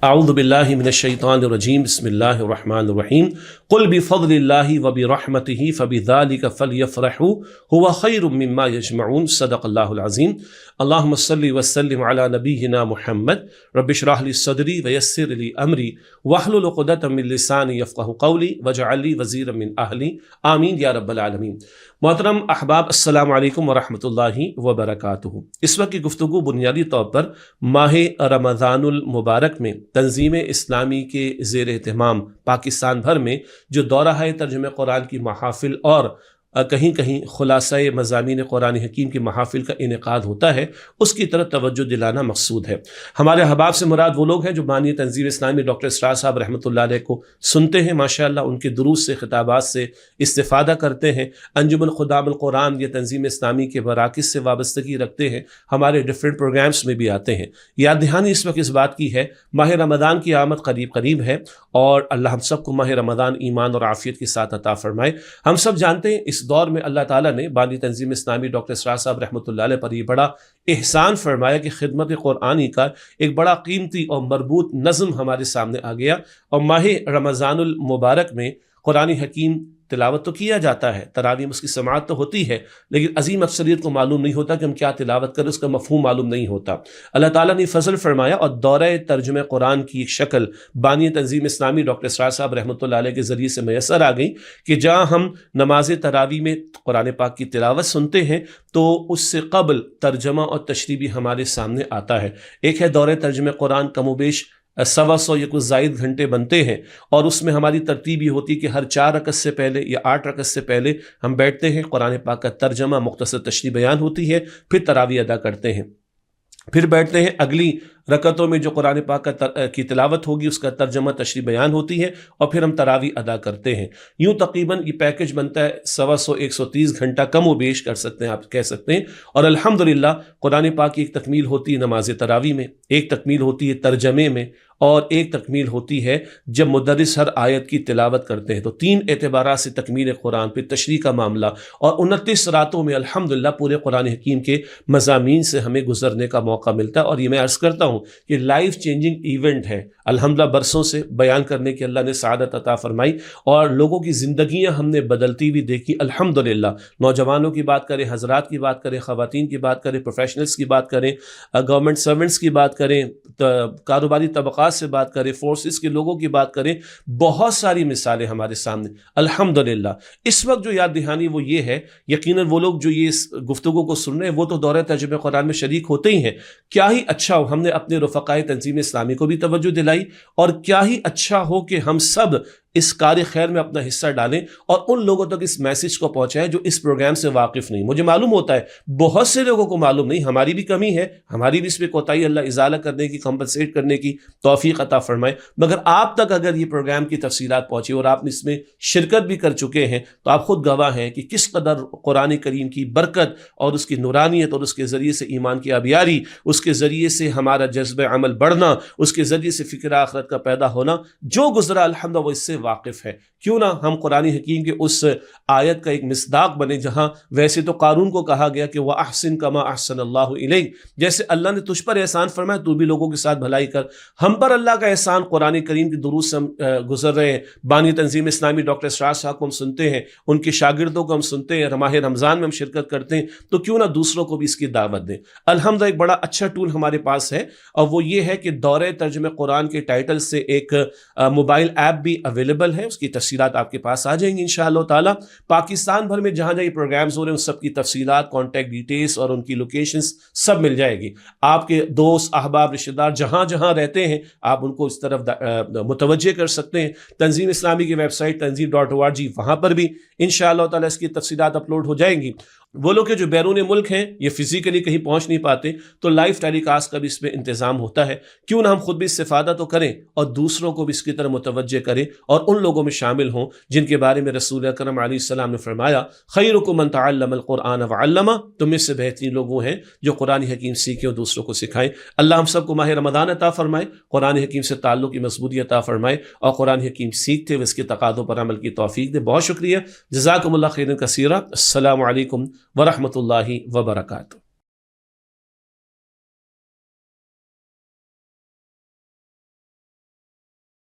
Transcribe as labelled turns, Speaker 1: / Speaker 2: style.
Speaker 1: اعوذ باللہ من الشیطان الرجیم بسم اللہ الرحمن الرحیم قل بفضل اللہ وبرحمتہ فبذلک فلیفرحوا هو خیر مما یجمعون صدق اللہ العظیم۔ اللہم صلی وسلم علی نبینا محمد رب اشرح لی صدری ویسر لی امری واحلل عقدۃ من لسانی یفقہوا قولی واجعل لی وزیرا من اہلی آمین یا رب العالمین۔ محترم احباب، السلام علیکم ورحمۃ اللہ وبرکاتہ۔ اس وقت کی گفتگو بنیادی طور پر ماہ رمضان المبارک میں تنظیم اسلامی کے زیر اہتمام پاکستان بھر میں جو دورہ ہے ترجمہ قرآن کی محافل اور کہیں کہیں خلاصہ مضامین قرآن حکیم کی محافل کا انعقاد ہوتا ہے، اس کی طرف توجہ دلانا مقصود ہے۔ ہمارے احباب سے مراد وہ لوگ ہیں جو بانی تنظیم اسلامی ڈاکٹر اسرار صاحب رحمۃ اللہ علیہ کو سنتے ہیں، ماشاءاللہ ان کے دروس سے خطابات سے استفادہ کرتے ہیں، انجمن خدام القرآن یا تنظیم اسلامی کے مراکز سے وابستگی رکھتے ہیں، ہمارے ڈیفرنٹ پروگرامز میں بھی آتے ہیں۔ یاد دہانی اس وقت اس بات کی ہے ماہ رمضان کی آمد قریب ہے، اور اللہ ہم سب کو ماہ رمضان ایمان اور عافیت کے ساتھ عطا فرمائے۔ ہم سب جانتے ہیں اس دور میں اللہ تعالیٰ نے بانی تنظیم اسلامی ڈاکٹر اسرار صاحب رحمۃ اللہ علیہ پر یہ بڑا احسان فرمایا کہ خدمت قرآنی کا ایک بڑا قیمتی اور مربوط نظم ہمارے سامنے آ گیا، اور ماہ رمضان المبارک میں قرآن حکیم تلاوت تو کیا جاتا ہے، تراویح اس کی سماعت تو ہوتی ہے، لیکن عظیم اکثریت کو معلوم نہیں ہوتا کہ ہم کیا تلاوت کریں، اس کا مفہوم معلوم نہیں ہوتا۔ اللہ تعالیٰ نے فضل فرمایا اور دورہ ترجمہ قرآن کی ایک شکل بانی تنظیم اسلامی ڈاکٹر اسرار صاحب رحمۃ اللہ علیہ کے ذریعے سے میسر آ گئی کہ جہاں ہم نماز تراویح میں قرآن پاک کی تلاوت سنتے ہیں تو اس سے قبل ترجمہ اور تشریح بھی ہمارے سامنے آتا ہے۔ ایک ہے دورہ ترجمہ قرآن، کم و بیش 125 یا کچھ زائد گھنٹے بنتے ہیں، اور اس میں ہماری ترتیب یہ ہوتی ہے کہ ہر 4 رکعت سے پہلے یا 8 رکعت سے پہلے ہم بیٹھتے ہیں، قرآن پاک کا ترجمہ مختصر تشریح بیان ہوتی ہے، پھر تراویح ادا کرتے ہیں، پھر بیٹھتے ہیں، اگلی رکعتوں میں جو قرآن پاک کی تلاوت ہوگی اس کا ترجمہ تشریح بیان ہوتی ہے، اور پھر ہم تراویح ادا کرتے ہیں۔ یوں تقریباً یہ پیکج بنتا ہے 125 130 گھنٹہ کم و بیش کر سکتے ہیں، آپ کہہ سکتے ہیں۔ اور الحمدللہ قرآن پاک کی ایک تکمیل ہوتی ہے نماز تراویح میں، ایک تکمیل ہوتی ہے ترجمے میں، اور ایک تکمیل ہوتی ہے جب مدرس ہر آیت کی تلاوت کرتے ہیں۔ تو 3 اعتبارات سے تکمیل قرآن، پھر تشریح کا معاملہ، اور 29 راتوں میں الحمدللہ پورے قرآن حکیم کے مضامین سے ہمیں گزرنے کا موقع ملتا ہے۔ اور یہ میں عرض کرتا ہوں کہ لائف چینجنگ ایونٹ ہے، الحمدللہ برسوں سے بیان کرنے کی اللہ نے سعادت عطا فرمائی، اور لوگوں کی زندگیاں ہم نے بدلتی بھی دیکھی الحمدللہ۔ نوجوانوں کی بات کریں، حضرات کی بات کریں، خواتین کی بات کریں، پروفیشنلز کی بات کریں، گورنمنٹ سرونٹس کی بات کریں، کاروباری طبقات سے بات کریں، فورسز کے لوگوں کی بات کریں، بہت ساری مثالیں ہمارے سامنے الحمدللہ۔ اس وقت جو یاد دہانی وہ یہ ہے، یقیناً وہ لوگ جو یہ گفتگو کو سن رہے ہیں وہ تو دورہ ترجمہ قرآن میں شریک ہوتے ہی ہیں۔ کیا ہی اچھا ہو ہم نے اپنے رفقائے تنظیم اسلامی کو بھی توجہ دلائی، اور کیا ہی اچھا ہو کہ ہم سب اس کار خیر میں اپنا حصہ ڈالیں اور ان لوگوں تک اس میسج کو پہنچائیں جو اس پروگرام سے واقف نہیں۔ مجھے معلوم ہوتا ہے بہت سے لوگوں کو معلوم نہیں، ہماری بھی کمی ہے، ہماری بھی اس پہ کوتاہی، اللہ ازالہ کرنے کی، کمپنسیٹ کرنے کی توفیق عطا فرمائے، مگر آپ تک اگر یہ پروگرام کی تفصیلات پہنچی اور آپ اس میں شرکت بھی کر چکے ہیں تو آپ خود گواہ ہیں کہ کس قدر قرآن کریم کی برکت اور اس کی نورانیت اور اس کے ذریعے سے ایمان کی آبیاری، اس کے ذریعے سے ہمارا جذب عمل بڑھنا، اس کے ذریعے سے فکر آخرت کا پیدا ہونا، جو گزرا الحمدللہ وہ اس سے واقف ہے۔ کیوں نہ ہم قرآن حکیم کے اس آیت کا ایک مصداق بنے جہاں ویسے تو قارون کو کہا گیا کہ وَأَحْسِن كَمَا أَحْسَنَ اللَّهُ إِلَيْكَ، جیسے اللہ نے تجھ پر احسان فرمایا تو بھی لوگوں کے ساتھ بھلائی کر۔ ہم پر اللہ کا احسان قرآن کریم کی دروس سے ہم گزر رہے ہیں، بانی تنظیم اسلامی ڈاکٹر اسرار صاحب کو ہم سنتے ہیں، ان کے شاگردوں کو ہم سنتے ہیں، ماہ رمضان میں ہم شرکت کرتے ہیں، تو کیوں نہ دوسروں کو بھی اس کی دعوت دیں۔ الحمدللہ ایک بڑا اچھا ٹول ہمارے پاس ہے، اور وہ یہ ہے کہ دورہ ترجمہ قرآن کے ٹائٹل سے ایک موبائل ایپ بھی اویلیبل ہے، اس کی تفصیلات آپ کے پاس آ جائیں گی انشاءاللہ تعالیٰ۔ پاکستان بھر میں جہاں جہاں یہ پروگرامز ہو رہے ہیں ان سب کی تفصیلات، کانٹیکٹ ڈیٹیلز اور ان کی لوکیشنز سب مل جائے گی۔ آپ کے دوست احباب رشتہ دار جہاں جہاں رہتے ہیں آپ ان کو اس طرف متوجہ کر سکتے ہیں۔ تنظیم اسلامی کی ویب سائٹ tanzeem.org، وہاں پر بھی انشاءاللہ تعالیٰ اس کی تفصیلات اپلوڈ ہو جائیں گی۔ وہ لوگ کہ جو بیرون ملک ہیں، یہ فزیکلی کہیں پہنچ نہیں پاتے، تو لائیو ٹیلی کاسٹ کا بھی اس میں انتظام ہوتا ہے۔ کیوں نہ ہم خود بھی استفادہ تو کریں اور دوسروں کو بھی اس کی طرح متوجہ کریں، اور ان لوگوں میں شامل ہوں جن کے بارے میں رسول اکرم علیہ السلام نے فرمایا خیرکم من تعلم القرآن وعلمہ، تم میں سے بہترین لوگ وہ ہیں جو قرآن حکیم سیکھیں اور دوسروں کو سکھائیں۔ اللہ ہم سب کو ماہ رمضان عطا فرمائے، قرآن حکیم سے تعلق کی مضبوطی عطا فرمائے، اور قرآن حکیم سیکھتے ہوئے اس کے تقاضوں پر عمل کی توفیق دے۔ بہت شکریہ، جزاکم اللہ خیرا کثیرا۔ السلام علیکم ورحمۃ اللہ وبرکاتہ۔